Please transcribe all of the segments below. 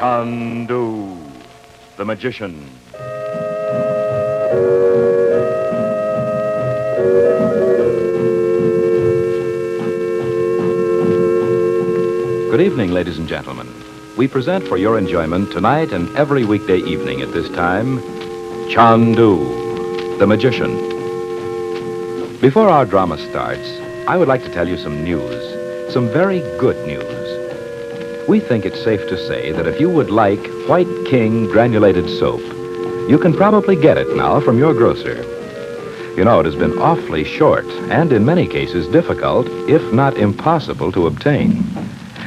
Chandu, the magician. Good evening, ladies and gentlemen. We present for your enjoyment tonight and every weekday evening at this time, Chandu, the magician. Before our drama starts, I would like to tell you some news, some very good news. We think it's safe to say that if you would like White King granulated soap, you can probably get it now from your grocer. You know, it has been awfully short and in many cases difficult, if not impossible, to obtain.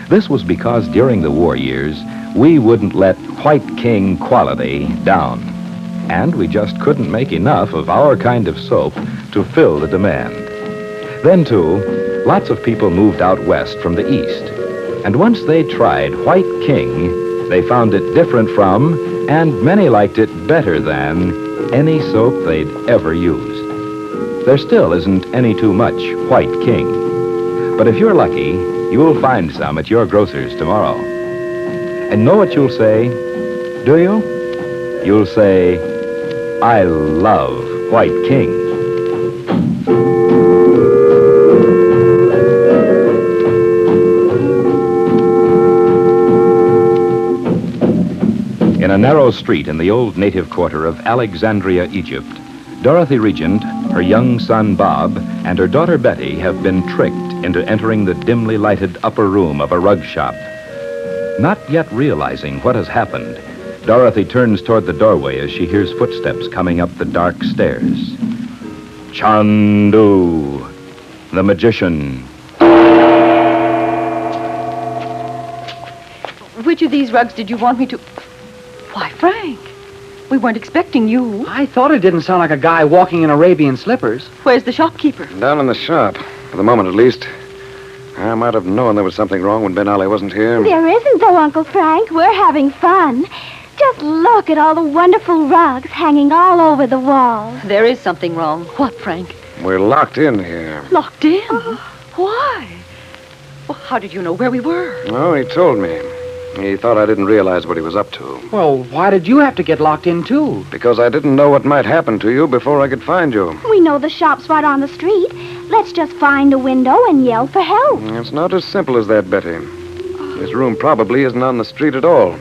This was because during the war years, we wouldn't let White King quality down. And we just couldn't make enough of our kind of soap to fill the demand. Then, too, lots of people moved out west from the east. And once they tried White King, they found it different from, and many liked it better than, any soap they'd ever used. There still isn't any too much White King. But if you're lucky, you'll find some at your grocer's tomorrow. And know what you'll say, do you? You'll say, I love White King. In a narrow street in the old native quarter of Alexandria, Egypt, Dorothy Reagent, her young son Bob, and her daughter Betty have been tricked into entering the dimly lighted upper room of a rug shop. Not yet realizing what has happened, Dorothy turns toward the doorway as she hears footsteps coming up the dark stairs. Chandu, the magician. Which of these rugs did you want me to... Why, Frank, we weren't expecting you. I thought it didn't sound like a guy walking in Arabian slippers. Where's the shopkeeper? Down in the shop, for the moment at least. I might have known there was something wrong when Ben Ali wasn't here. There isn't, though, Uncle Frank. We're having fun. Just look at all the wonderful rugs hanging all over the walls. There is something wrong. What, Frank? We're locked in here. Locked in? Why? Well, how did you know where we were? Oh, he told me. He thought I didn't realize what he was up to. Well, why did you have to get locked in, too? Because I didn't know what might happen to you before I could find you. We know the shop's right on the street. Let's just find a window and yell for help. It's not as simple as that, Betty. This room probably isn't on the street at all.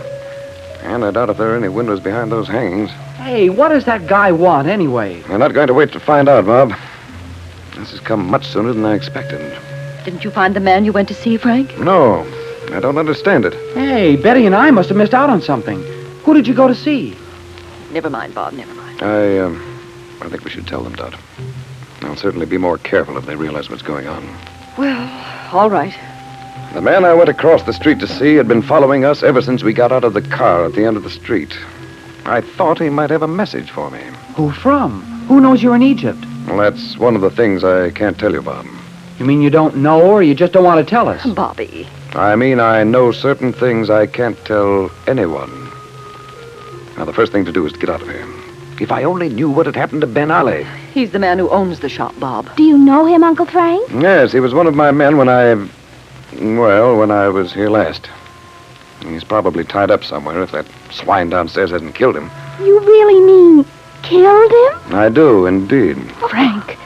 And I doubt if there are any windows behind those hangings. Hey, what does that guy want, anyway? I'm not going to wait to find out, Bob. This has come much sooner than I expected. Didn't you find the man you went to see, Frank? No, I don't understand it. Hey, Betty and I must have missed out on something. Who did you go to see? Never mind, Bob, never mind. I think we should tell them, Dot. They'll certainly be more careful if they realize what's going on. Well, all right. The man I went across the street to see had been following us ever since we got out of the car at the end of the street. I thought he might have a message for me. Who from? Who knows you're in Egypt? Well, that's one of the things I can't tell you, Bob. You mean you don't know, or you just don't want to tell us? Bobby. I mean, I know certain things I can't tell anyone. Now, the first thing to do is to get out of here. If I only knew what had happened to Ben Ali. He's the man who owns the shop, Bob. Do you know him, Uncle Frank? Yes, he was one of my men when I was here last. He's probably tied up somewhere if that swine downstairs hasn't killed him. You really mean killed him? I do, indeed. Frank,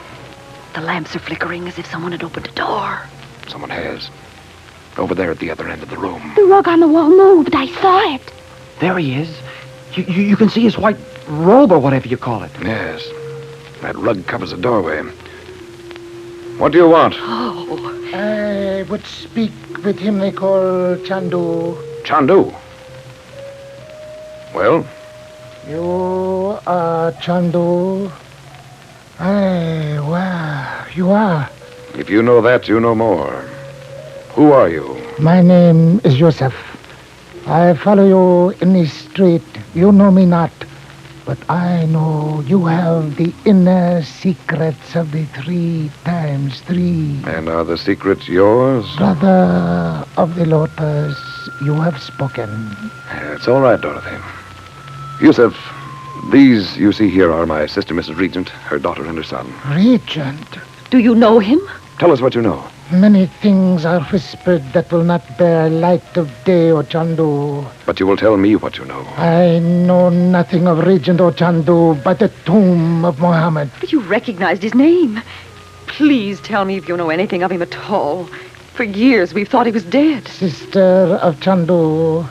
the lamps are flickering as if someone had opened a door. Someone has. Over there at the other end of the room. The rug on the wall moved. I saw it. There he is. You can see his white robe or whatever you call it. Yes. That rug covers the doorway. What do you want? Oh. I would speak with him they call Chandu. Chandu. Well? You are Chandu. Aye, well, you are. If you know that, you know more. Who are you? My name is Joseph. I follow you in the street. You know me not. But I know you have the inner secrets of the 3 times 3. And are the secrets yours? Brother of the lotus, you have spoken. It's all right, Dorothy. Yusuf, these you see here are my sister, Mrs. Reagent, her daughter, and her son. Regent? Do you know him? Tell us what you know. Many things are whispered that will not bear light of day, O Chandu. But you will tell me what you know. I know nothing of Regent O Chandu but the tomb of Muhammad. But you recognized his name. Please tell me if you know anything of him at all. For years we've thought he was dead. Sister of Chandu,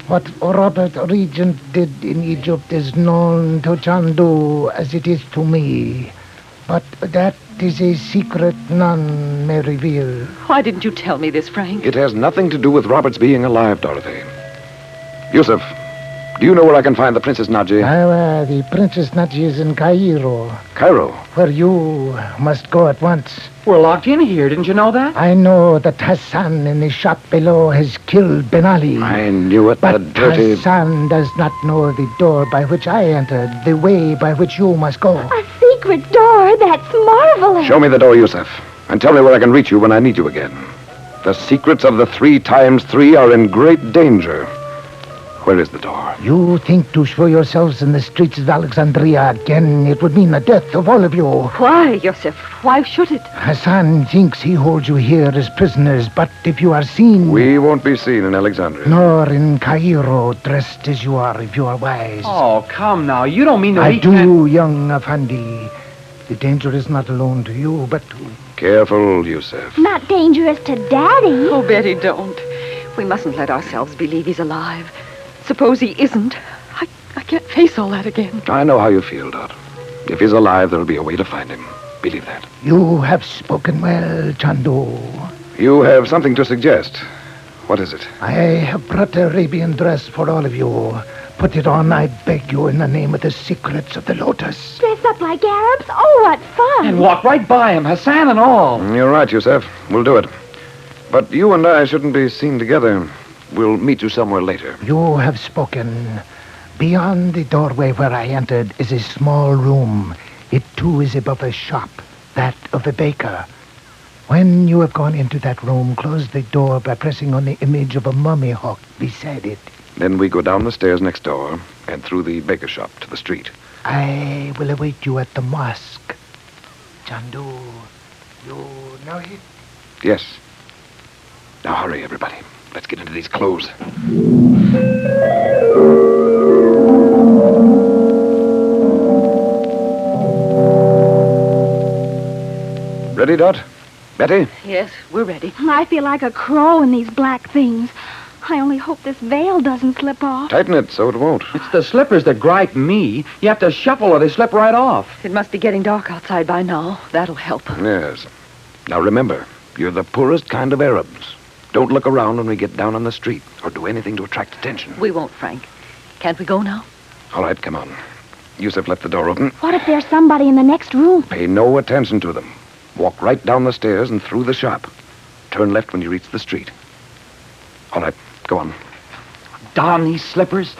what Robert Regent did in Egypt is known to Chandu as it is to me. But that is a secret none may reveal. Why didn't you tell me this, Frank? It has nothing to do with Robert's being alive, Dorothy. Yusuf, do you know where I can find the Princess Naji? The Princess Naji is in Cairo, Cairo. where you must go at once. We're locked in here. Didn't you know that? I know that Hassan in the shop below has killed Ben Ali. I knew it, But the dirty... Hassan does not know the door by which I entered, the way by which you must go. A secret door? That's marvelous. Show me the door, Yusuf, and tell me where I can reach you when I need you again. The secrets of the 3 times 3 are in great danger. Where is the door? You think to show yourselves in the streets of Alexandria again, it would mean the death of all of you. Why, Yosef? Why should it? Hassan thinks he holds you here as prisoners, but if you are seen... We won't be seen in Alexandria. Nor in Cairo, dressed as you are, if you are wise. Oh, come now. You don't mean that I we do, can't... young Effendi. The danger is not alone to you, but to... Careful, Yusuf. Not dangerous to Daddy. Oh, Betty, don't. We mustn't let ourselves believe he's alive. Suppose he isn't. I can't face all that again. I know how you feel, Dot. If he's alive, there'll be a way to find him. Believe that. You have spoken well, Chandu. You have something to suggest. What is it? I have brought the Arabian dress for all of you. Put it on, I beg you, in the name of the secrets of the lotus. Dress up like Arabs? Oh, what fun. And walk right by him, Hassan and all. You're right, Yusuf. We'll do it. But you and I shouldn't be seen together. We'll meet you somewhere later. You have spoken. Beyond the doorway where I entered is a small room. It too is above a shop, that of a baker. When you have gone into that room, close the door by pressing on the image of a mummy hawk beside it. Then we go down the stairs next door and through the baker shop to the street. I will await you at the mosque. Chandu, you know it? Yes. Now hurry, everybody. Let's get into these clothes. Ready, Dot? Betty? Yes, we're ready. I feel like a crow in these black things. I only hope this veil doesn't slip off. Tighten it so it won't. It's the slippers that gripe me. You have to shuffle or they slip right off. It must be getting dark outside by now. That'll help. Yes. Now remember, you're the poorest kind of Arabs. Don't look around when we get down on the street or do anything to attract attention. We won't, Frank. Can't we go now? All right, come on. Yusuf left the door open. What if there's somebody in the next room? Pay no attention to them. Walk right down the stairs and through the shop. Turn left when you reach the street. All right, go on. Darn these slippers.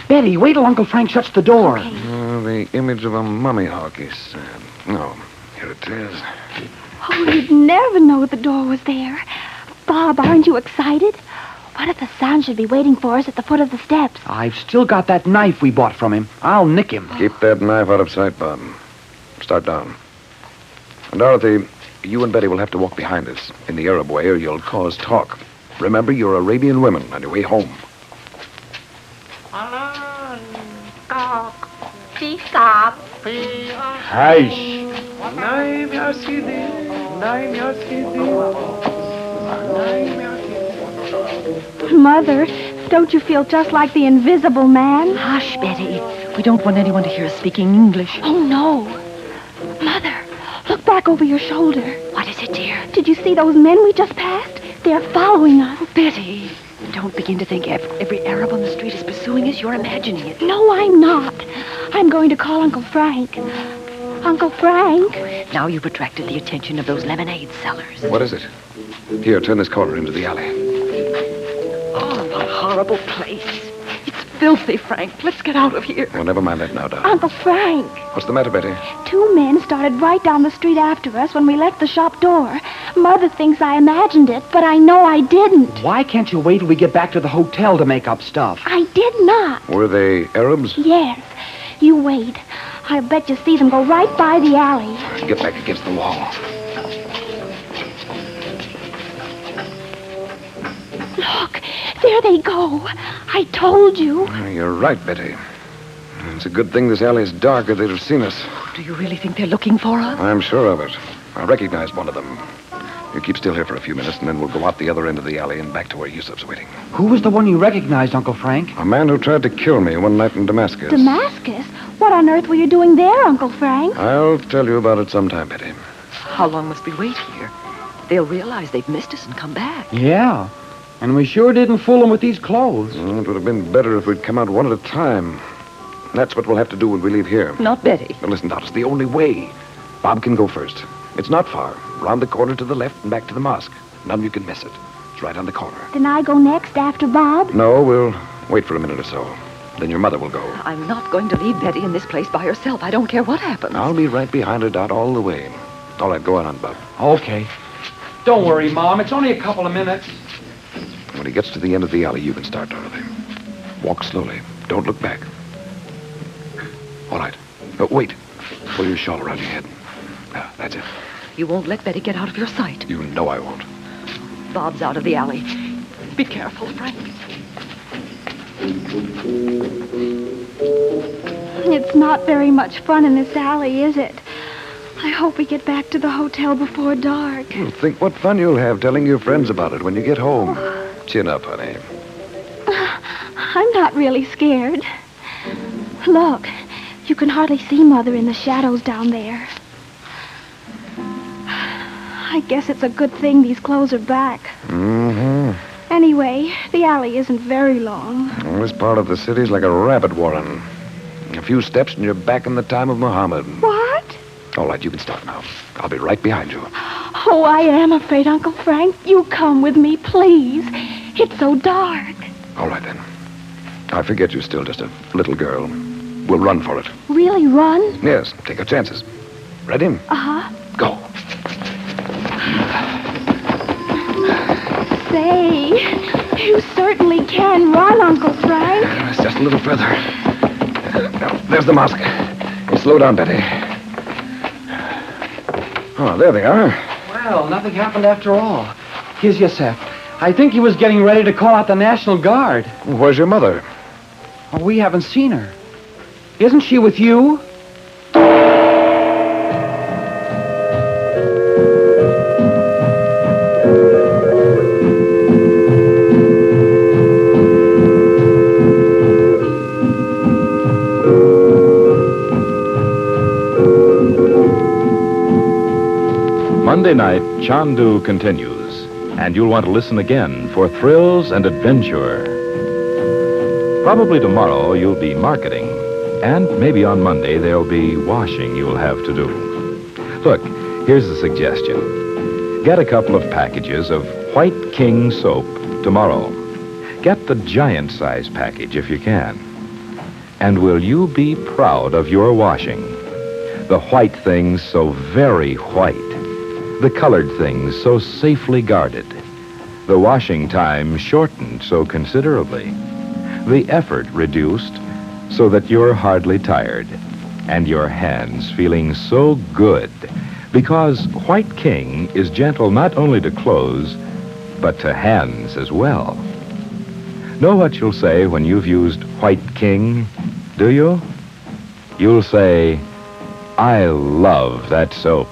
Betty, wait till Uncle Frank shuts the door. Okay. The image of a mummy hawk, he said. No, here it is. Oh, we'd never know the door was there. Bob, aren't you excited? What if the son should be waiting for us at the foot of the steps? I've still got that knife we bought from him. I'll nick him. Keep that knife out of sight, Bob. Start down. And Dorothy, you and Betty will have to walk behind us in the Arab way or you'll cause talk. Remember, you're Arabian women on your way home. Hush. Mother, don't you feel just like the invisible man? Hush, Betty. We don't want anyone to hear us speaking English. Oh, no. Mother, look back over your shoulder. What is it, dear? Did you see those men we just passed? They're following us. Betty, don't begin to think every Arab on the street is pursuing us. You're imagining it. No, I'm not. I'm going to call Uncle Frank. Uncle Frank? Now you've attracted the attention of those lemonade sellers. What is it? Here, turn this corner into the alley. Oh, what a horrible place. It's filthy, Frank. Let's get out of here. Oh, never mind that now, Dot. Uncle Frank. What's the matter, Betty? 2 men started right down the street after us when we left the shop door. Mother thinks I imagined it, but I know I didn't. Why can't you wait till we get back to the hotel to make up stuff? I did not. Were they Arabs? Yes. You wait. I bet you see them go right by the alley. Get back against the wall. There they go. I told you. You're right, Betty. It's a good thing this alley is dark or they'd have seen us. Do you really think they're looking for us? I'm sure of it. I recognized one of them. You keep still here for a few minutes, and then we'll go out the other end of the alley and back to where Yusuf's waiting. Who was the one you recognized, Uncle Frank? A man who tried to kill me one night in Damascus. Damascus? What on earth were you doing there, Uncle Frank? I'll tell you about it sometime, Betty. How long must we wait here? They'll realize they've missed us and come back. Yeah. And we sure didn't fool them with these clothes. It would have been better if we'd come out one at a time. That's what we'll have to do when we leave here. Not Betty. Now listen, Dot, it's the only way. Bob can go first. It's not far. Round the corner to the left and back to the mosque. None of you can miss it. It's right on the corner. Then I go next after Bob? No, we'll wait for a minute or so. Then your mother will go. I'm not going to leave Betty in this place by herself. I don't care what happens. I'll be right behind her, Dot, all the way. All right, go on, Bob. Okay. Don't worry, Mom. It's only a couple of minutes. When he gets to the end of the alley, you can start, Dorothy. Walk slowly. Don't look back. All right. Wait. Pull your shawl around your head. That's it. You won't let Betty get out of your sight. You know I won't. Bob's out of the alley. Be careful, Frank. It's not very much fun in this alley, is it? I hope we get back to the hotel before dark. Well, think what fun you'll have telling your friends about it when you get home. Chin up, honey. I'm not really scared. Look, you can hardly see Mother in the shadows down there. I guess it's a good thing these clothes are back. Mm-hmm. Anyway, the alley isn't very long. Well, this part of the city's like a rabbit warren. A few steps and you're back in the time of Muhammad. What? All right, you can start now. I'll be right behind you. Oh, I am afraid, Uncle Frank. You come with me, please. It's so dark. All right, then. I forget you're still just a little girl. We'll run for it. Really run? Yes, take our chances. Ready? Uh-huh. Go. Say, you certainly can run, Uncle Frank. It's just a little further. Now, there's the mosque. Slow down, Betty. Oh, there they are. Well, nothing happened after all. Here's Yusuf. I think he was getting ready to call out the National Guard. Where's your mother? Oh, we haven't seen her. Isn't she with you? Monday night, Chandu continues, and you'll want to listen again for thrills and adventure. Probably tomorrow you'll be marketing, and maybe on Monday there'll be washing you'll have to do. Look, here's a suggestion. Get a couple of packages of White King soap tomorrow. Get the giant size package if you can. And will you be proud of your washing? The white things so very white. The colored things so safely guarded. The washing time shortened so considerably. The effort reduced so that you're hardly tired. And your hands feeling so good. Because White King is gentle not only to clothes, but to hands as well. Know what you'll say when you've used White King, do you? You'll say, I love that soap.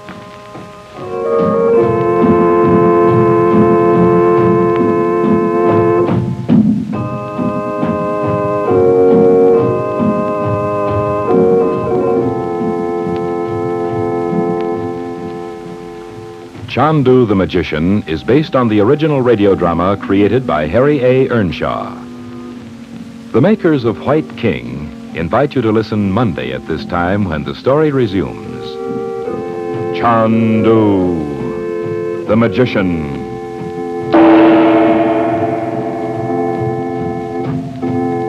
Chandu the Magician is based on the original radio drama created by Harry A. Earnshaw. The makers of White King invite you to listen Monday at this time when the story resumes. Chandu the Magician.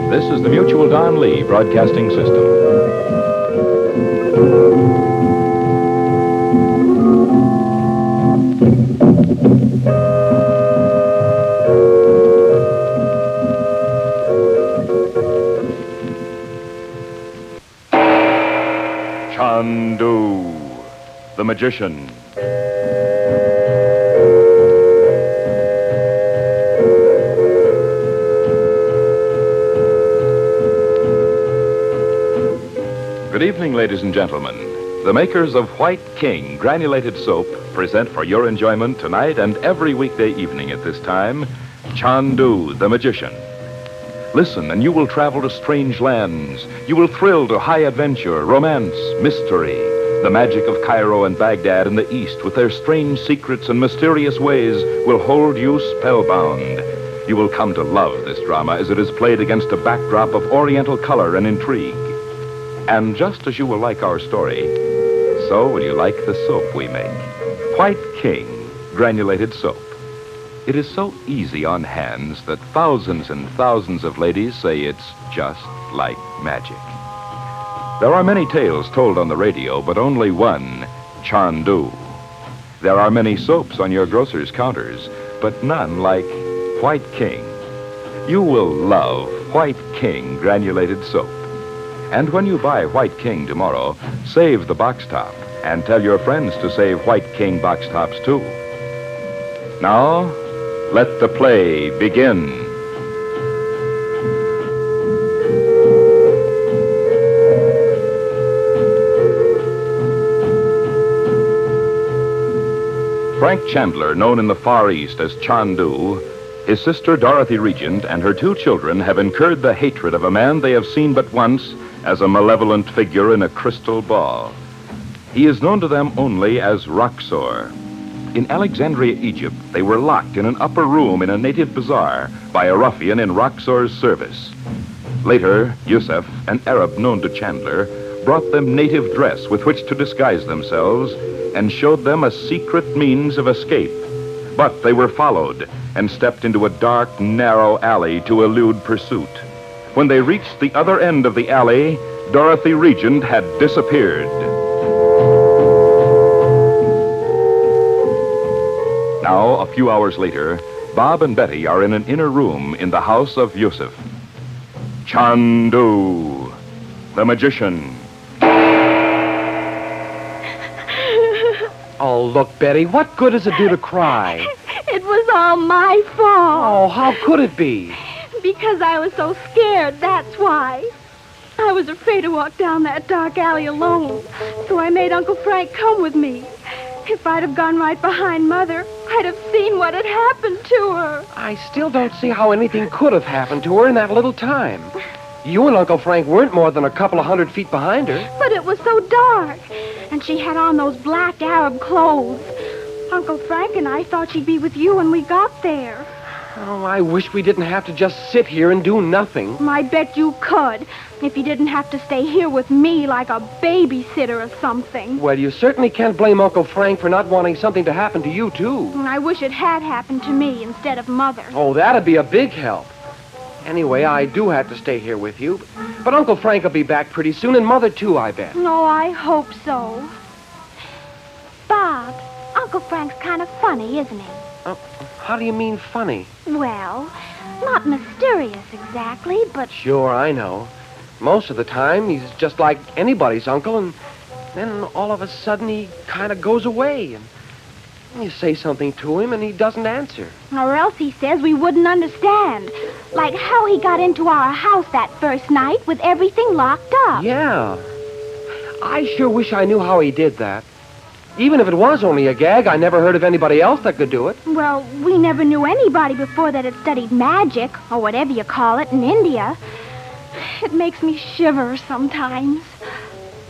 This is the Mutual Don Lee Broadcasting System. Chandu the Magician. Good evening, ladies and gentlemen. The makers of White King granulated soap present for your enjoyment tonight and every weekday evening at this time, Chandu, the magician. Listen, and you will travel to strange lands. You will thrill to high adventure, romance, mystery. The magic of Cairo and Baghdad in the East, with their strange secrets and mysterious ways, will hold you spellbound. You will come to love this drama as it is played against a backdrop of Oriental color and intrigue. And just as you will like our story, so will you like the soap we make. White King granulated soap. It is so easy on hands that thousands and thousands of ladies say it's just like magic. There are many tales told on the radio, but only one, Chandu. There are many soaps on your grocer's counters, but none like White King. You will love White King granulated soap. And when you buy White King tomorrow, save the box top and tell your friends to save White King box tops too. Now, let the play begin. Frank Chandler, known in the Far East as Chandu, his sister Dorothy Reagent, and her two children have incurred the hatred of a man they have seen but once as a malevolent figure in a crystal ball. He is known to them only as Roxor. In Alexandria, Egypt, they were locked in an upper room in a native bazaar by a ruffian in Roxor's service. Later, Yusuf, an Arab known to Chandler, brought them native dress with which to disguise themselves and showed them a secret means of escape. But they were followed and stepped into a dark, narrow alley to elude pursuit. When they reached the other end of the alley, Dorothy Reagent had disappeared. Now, a few hours later, Bob and Betty are in an inner room in the house of Yusuf. Chandu, the magician. Oh, look, Betty, what good does it do to cry? It was all my fault. Oh, how could it be? Because I was so scared, that's why. I was afraid to walk down that dark alley alone, so I made Uncle Frank come with me. If I'd have gone right behind Mother, I'd have seen what had happened to her. I still don't see how anything could have happened to her in that little time. You and Uncle Frank weren't more than a couple of 100 feet behind her. But it was so dark, and she had on those black Arab clothes. Uncle Frank and I thought she'd be with you when we got there. Oh, I wish we didn't have to just sit here and do nothing. I bet you could, if you didn't have to stay here with me like a babysitter or something. Well, you certainly can't blame Uncle Frank for not wanting something to happen to you, too. I wish it had happened to me instead of Mother. Oh, that'd be a big help. Anyway, I do have to stay here with you. But Uncle Frank will be back pretty soon, and Mother, too, I bet. Oh, I hope so. Bob, Uncle Frank's kind of funny, isn't he? How do you mean funny? Well, not mysterious exactly, but... Sure, I know. Most of the time, he's just like anybody's uncle, and then all of a sudden he kind of goes away, and you say something to him, and he doesn't answer. Or else he says we wouldn't understand. Like how he got into our house that first night with everything locked up. Yeah. I sure wish I knew how he did that. Even if it was only a gag, I never heard of anybody else that could do it. Well, we never knew anybody before that had studied magic, or whatever you call it, in India. It makes me shiver sometimes.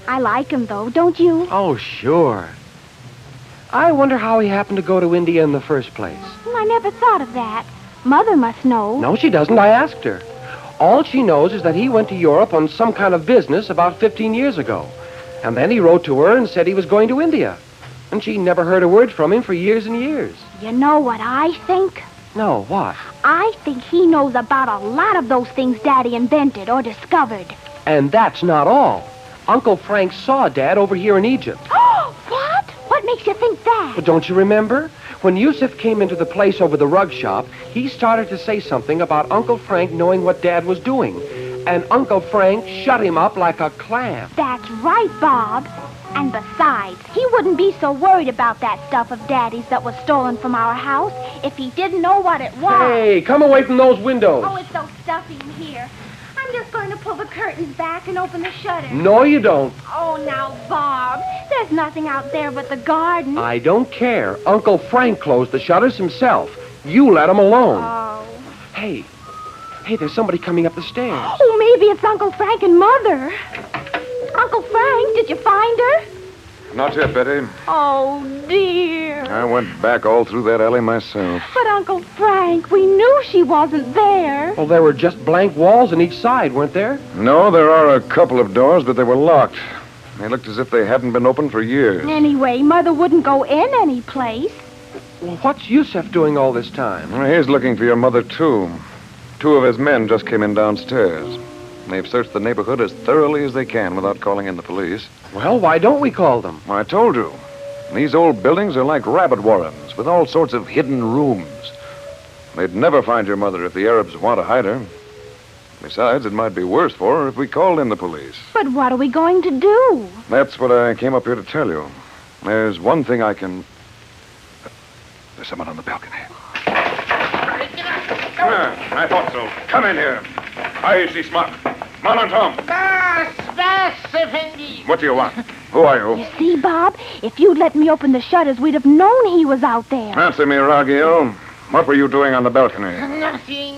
I like him, though, don't you? Oh, sure. I wonder how he happened to go to India in the first place. I never thought of that. Mother must know. No, she doesn't. I asked her. All she knows is that he went to Europe on some kind of business about 15 years ago. And then he wrote to her and said he was going to India. And she never heard a word from him for years and years. You know what I think? No, what? I think he knows about a lot of those things Daddy invented or discovered. And that's not all. Uncle Frank saw Dad over here in Egypt. What? What makes you think that? But don't you remember? When Yusuf came into the place over the rug shop, he started to say something about Uncle Frank knowing what Dad was doing. And Uncle Frank shut him up like a clam. That's right, Bob. And besides, he wouldn't be so worried about that stuff of Daddy's that was stolen from our house if he didn't know what it was. Hey, come away from those windows. Oh, it's so stuffy in here. I'm I'm just going to pull the curtains back and open the shutters. No, you don't. Oh, now, Bob, there's nothing out there but the garden. I don't care. Uncle Frank closed the shutters himself. You let him alone. Oh. Hey, there's somebody coming up the stairs. Oh, maybe it's Uncle Frank and Mother. Uncle Frank, did you find her? Not yet, Betty. Oh, dear. I went back all through that alley myself. But, Uncle Frank, we knew she wasn't there. Well, there were just blank walls on each side, weren't there? No, there are a couple of doors, but they were locked. They looked as if they hadn't been opened for years. Anyway, Mother wouldn't go in any place. Well, what's Yusuf doing all this time? Well, he's looking for your mother, too. 2 of his men just came in downstairs. They've searched the neighborhood as thoroughly as they can without calling in the police. Well, why don't we call them? I told you. These old buildings are like rabbit warrens with all sorts of hidden rooms. They'd never find your mother if the Arabs want to hide her. Besides, it might be worse for her if we called in the police. But what are we going to do? That's what I came up here to tell you. There's one thing I can... There's someone on the balcony. I thought so. Come in here. I see smart. Come on, Tom. What do you want? Who are you? You see, Bob, if you'd let me open the shutters, we'd have known he was out there. Answer me, Raghil. What were you doing on the balcony? Nothing.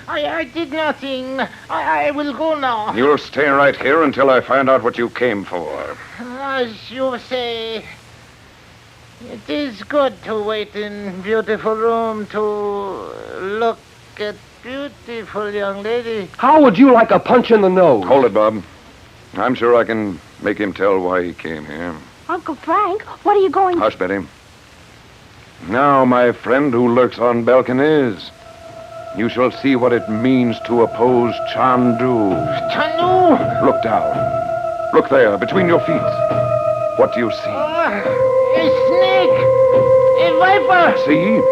I did nothing. I will go now. You'll stay right here until I find out what you came for. As you say, it is good to wait in beautiful room to look at beautiful young lady. How would you like a punch in the nose? Hold it, Bob. I'm sure I can make him tell why he came here. Uncle Frank, what are you going to... Hush, Betty. Now, my friend who lurks on balconies, you shall see what it means to oppose Chandu. Chandu! Look down. Look there, between your feet. What do you see? A snake! A viper! See?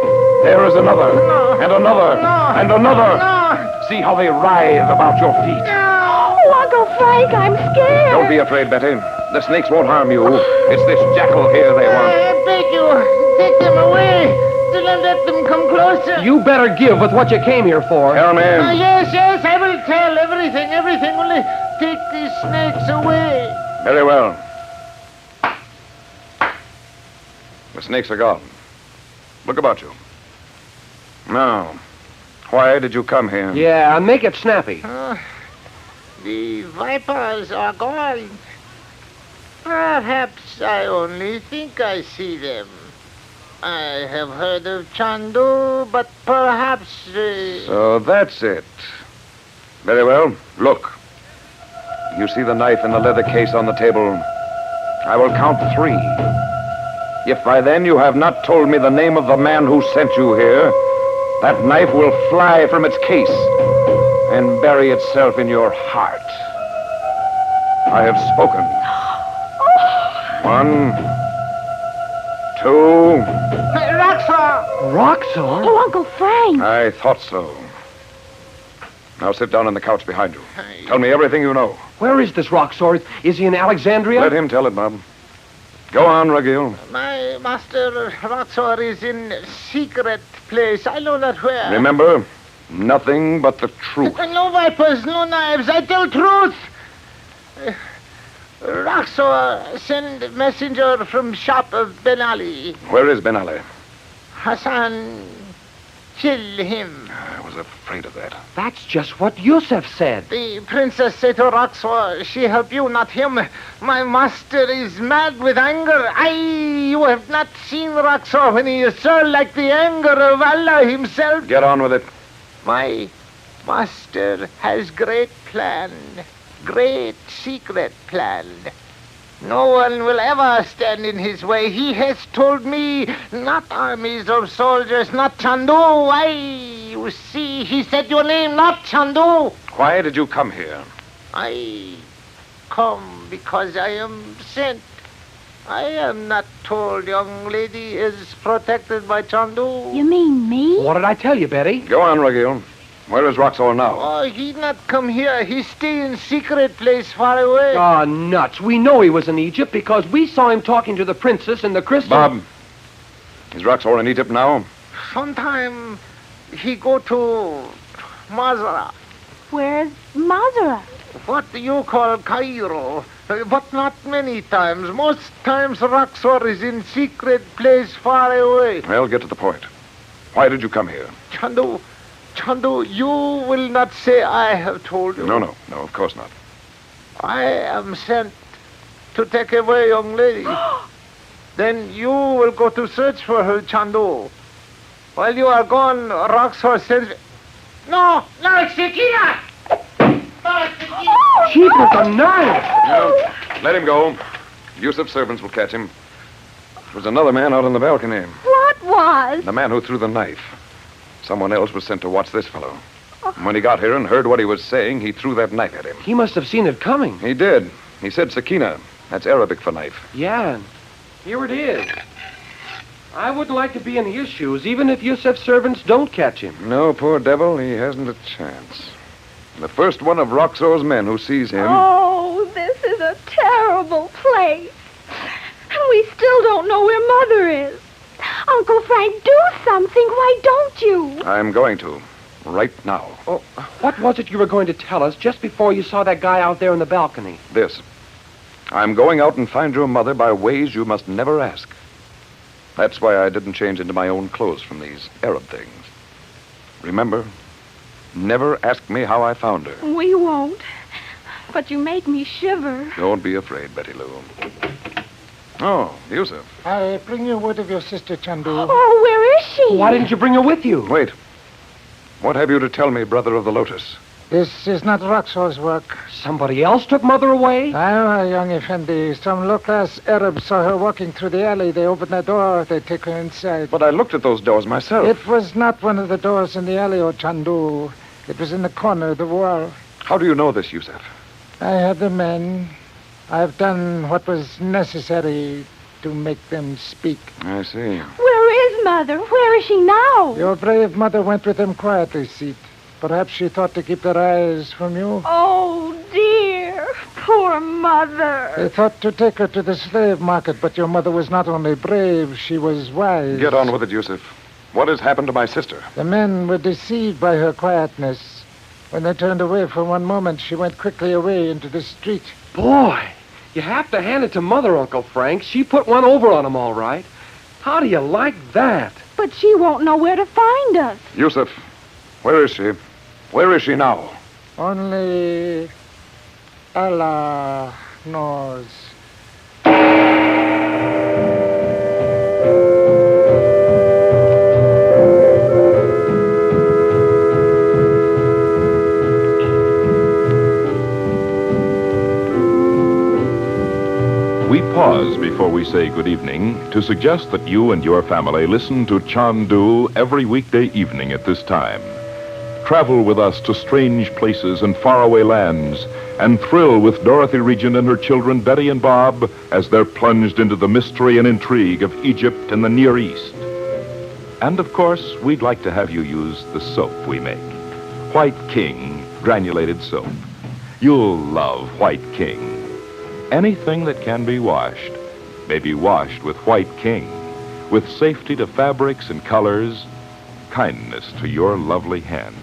There is another. No. And another. No. And another. No! See how they writhe about your feet. Oh, Uncle Frank, I'm scared. Don't be afraid, Betty. The snakes won't harm you. It's this jackal here they want. I beg you, take them away. Do not let them come closer. You better give with what you came here for. Tell me. Yes, I will tell everything. Only take these snakes away. Very well. The snakes are gone. Look about you. Now, why did you come here? Yeah, make it snappy. The vipers are gone. Perhaps I only think I see them. I have heard of Chandu, but perhaps... So that's it. Very well. Look. You see the knife in the leather case on the table? I will count 3. If by then you have not told me the name of the man who sent you here, that knife will fly from its case and bury itself in your heart. I have spoken. 1, 2... Roxor! Roxor? Oh, Uncle Frank. I thought so. Now sit down on the couch behind you. Tell me everything you know. Where is this Roxor? Is he in Alexandria? Let him tell it, Bob. Go on, Raghil. My master Roxor is in secret place. I know not where. Remember, nothing but the truth. No vipers, no knives. I tell truth. Roxor, send messenger from shop of Ben Ali. Where is Ben Ali? Hassan, kill him. I was afraid of that. That's just what Yusuf said. The princess said to Roxor, she help you, not him. My master is mad with anger. You have not seen Roxor when he is so like the anger of Allah himself. Get on with it. My master has great plan. Great secret plan. No one will ever stand in his way. He has told me not armies of soldiers, not Chandu. You see, he said your name, not Chandu. Why did you come here? I come because I am sent. I am not told young lady is protected by Chandu. You mean me? What did I tell you, Betty? Go on, Raghil. Where is Roxor now? Oh, he not come here. He stay in secret place far away. Ah, nuts. We know he was in Egypt because we saw him talking to the princess in the crystal... Bob, is Roxor in Egypt now? Sometime he go to Mazra. Where's Mother? What do you call Cairo? But not many times. Most times Roxor is in secret place far away. Well, get to the point. Why did you come here? Chandu, you will not say I have told you. No, of course not. I am sent to take away a young lady. Then you will go to search for her, Chandu. While you are gone, Roxor sends... No, Sakina! She took a knife! No, let him go. Yusuf's servants will catch him. There was another man out on the balcony. What was? The man who threw the knife. Someone else was sent to watch this fellow. And when he got here and heard what he was saying, he threw that knife at him. He must have seen it coming. He did. He said Sakina. That's Arabic for knife. Yeah, and here it is. I wouldn't like to be in his shoes, even if Yusuf's servants don't catch him. No, poor devil, he hasn't a chance. The first one of Roxor's men who sees him... Oh, this is a terrible place. And we still don't know where Mother is. Uncle Frank, do something. Why don't you? I'm going to. Right now. Oh, what was it you were going to tell us just before you saw that guy out there on the balcony? This. I'm going out and find your mother by ways you must never ask. That's why I didn't change into my own clothes from these Arab things. Remember, never ask me how I found her. We won't. But you make me shiver. Don't be afraid, Betty Lou. Oh, Yusuf. I bring you word of your sister, Chandu. Oh, where is she? Why didn't you bring her with you? Wait. What have you to tell me, brother of the Lotus? This is not Roxor's work. Somebody else took Mother away? Ah, young Effendi. Some low-class Arabs saw her walking through the alley. They opened the door. They take her inside. But I looked at those doors myself. It was not one of the doors in the alley, O Chandu. It was in the corner of the wall. How do you know this, Yusuf? I have the men. I've done what was necessary to make them speak. I see. Where is Mother? Where is she now? Your brave mother went with them quietly, Seat. Perhaps she thought to keep their eyes from you. Oh, dear. Poor Mother. They thought to take her to the slave market, but your mother was not only brave, she was wise. Get on with it, Yusuf. What has happened to my sister? The men were deceived by her quietness. When they turned away for one moment, she went quickly away into the street. Boy, you have to hand it to Mother, Uncle Frank. She put one over on him, all right. How do you like that? But she won't know where to find us. Yusuf, where is she? Where is she now? Only Allah knows. We pause before we say good evening to suggest that you and your family listen to Chandu every weekday evening at this time. Travel with us to strange places and faraway lands and thrill with Dorothy Reagent and her children Betty and Bob as they're plunged into the mystery and intrigue of Egypt and the Near East. And of course, we'd like to have you use the soap we make. White King granulated soap. You'll love White King. Anything that can be washed may be washed with White King, with safety to fabrics and colors, kindness to your lovely hands,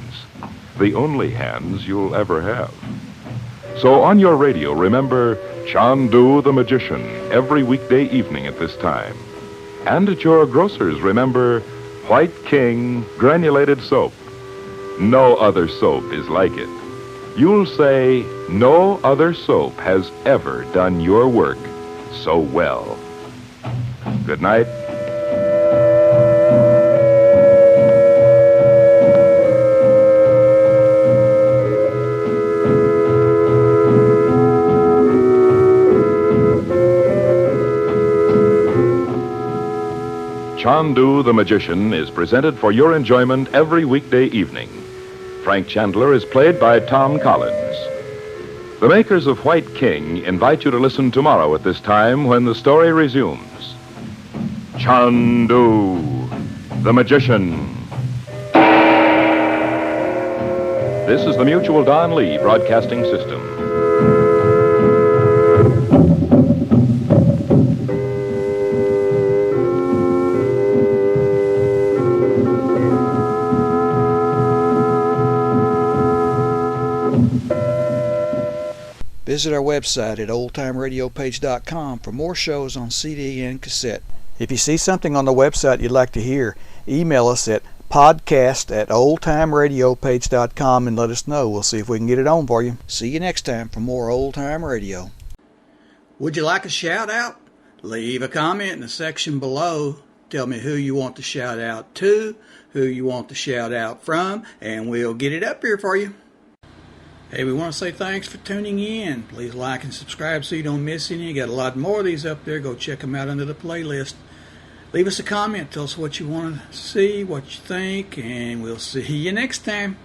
the only hands you'll ever have. So on your radio, remember Chandu the Magician every weekday evening at this time. And at your grocer's, remember White King granulated soap. No other soap is like it. You'll say, no other soap has ever done your work so well. Good night. Chandu the Magician is presented for your enjoyment every weekday evening. Frank Chandler is played by Tom Collins. The makers of White King invite you to listen tomorrow at this time when the story resumes. Chandu the Magician. This is the Mutual Don Lee Broadcasting System. Visit our website at oldtimeradiopage.com for more shows on CD and cassette. If you see something on the website you'd like to hear, email us at podcast@oldtimeradiopage.com and let us know. We'll see if we can get it on for you. See you next time for more Old Time Radio. Would you like a shout out? Leave a comment in the section below. Tell me who you want to shout out to, who you want to shout out from, and we'll get it up here for you. Hey, we want to say thanks for tuning in. Please like and subscribe so you don't miss any. Got a lot more of these up there. Go check them out under the playlist. Leave us a comment. Tell us what you want to see, what you think, and we'll see you next time.